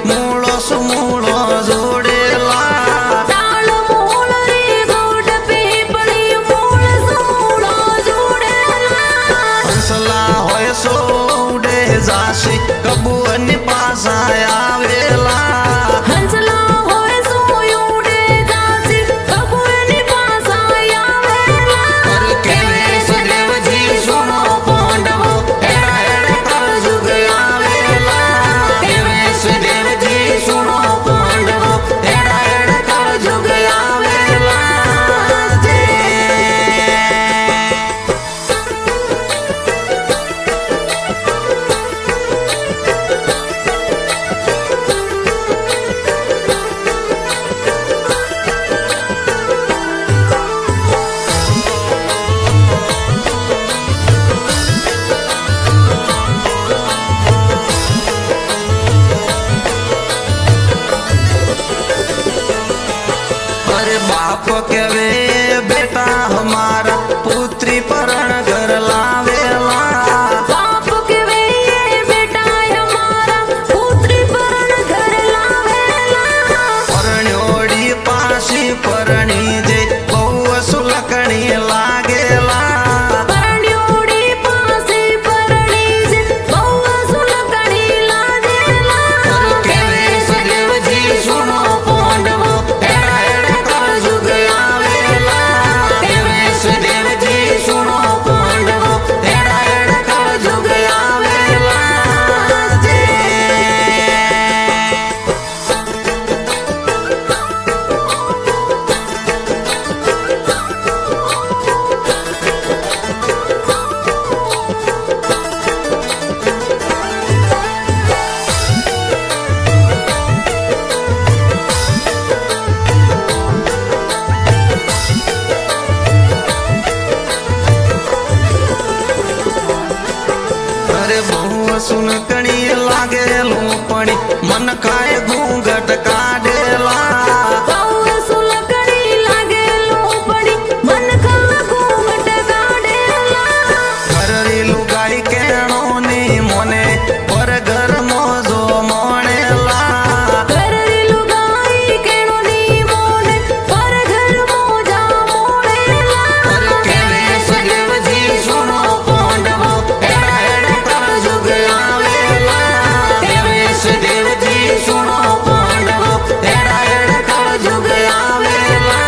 મૂળો સુમૂળો જોડેલા તાળ મૂળ રે ગોડ પીપળી મૂળ સુમૂળો જોડેલા હંસલા હોય સો ઉડે જાશી કબૂની પાસા આવેલા હંસલા હોય સો ઉડે જાશી કબૂની પાસા આવેલા પર કેવે સદેવજી સુનો પાંડવો એડા એડા કળજુગ આવેલા કેવે સદેવજી સુનો પાંડવો એડા એડા કળજુગ આવેલા अरे बाप केवे बेटा हमारा पुत्री परण घर लावेला बाप केवे बेटा हमारा पुत्री परण घर लावेला परण्योड़ी पासी परणी जे बहु सुलकणी लागेला પરણ્યોડી પાસે પરણી જે બહુ સુલકણી લાગેલા કેવે સદેવજી સુનો પાંડવો એડા એડા કળજુગ આવેલા કેવે સદેવજી સુનો પાંડવો એડા એડા કળજુગ આવેલા अरे बहु सुनकणी लागेલું પણ મન ખાય ઘૂંઘટ કાઢેલા બહુ સુલકણી લાગેલું પડી મન ખા ઘૂંઘટ કાઢેલા ઘરરી લુગાઈ કેણોની મોને પર ઘર મોજો મોણેલા ઘરરી લુગાઈ કેણોની મોને પર ઘર મોજા મોણેલા અરે કેવે સદેવજી સુનો પાંડવો એડા એડા કળજુગ આવેલા કેવે સદેવજી સુનો પાંડવો એડા એડા કળજુગ આવેલા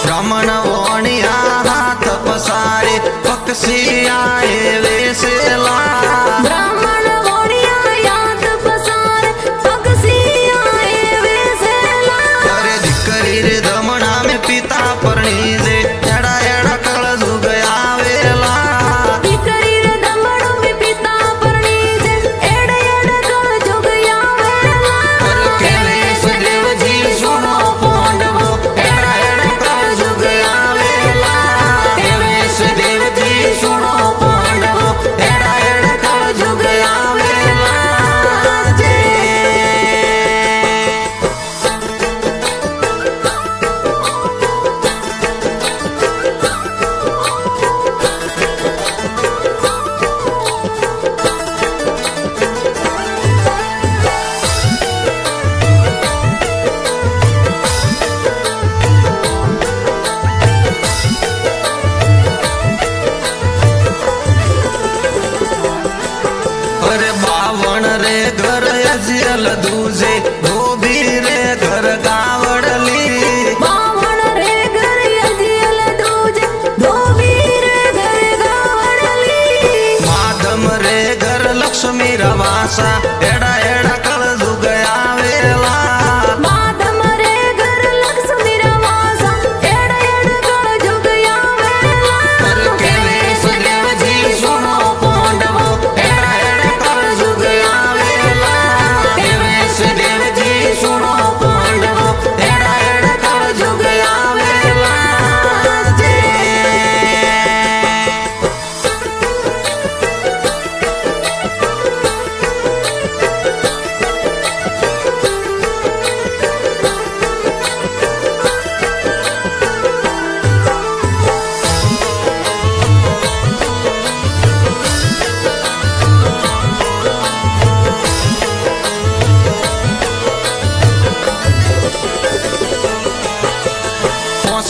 બ્રાહ્મણ વણિયા હાથ પસારે પક્ષી આએ વેસેલા બ્રાહ્મણ વણિયા યાદ પસાર પગસી આએ વેસેલા અરે દીકરી રે ધમણા મે પિતા પરણી જે એડા એડા કળજુગ આવેલા દીકરી રે દમણ મે પિતા પરણી જે એડ એડ કળજુગ આવેલા અરે કેવે સદેવજી સુનો પાંડવો એડા એડા કળજુગ આવેલા કેવે સદેવજી સુનો પાંડવો એડા એડા કળજુગ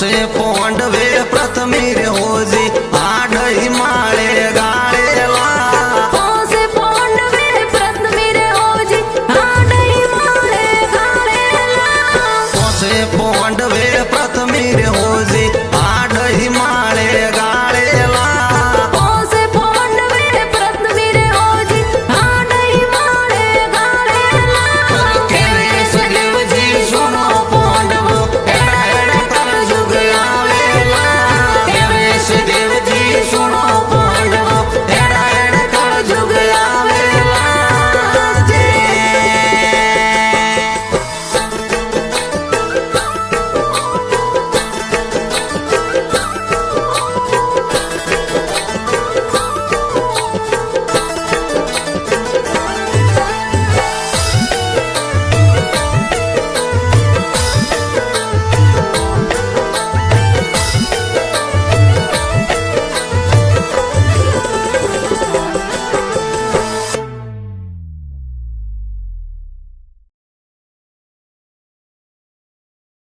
से पोंडवे प्रथमी रे होजी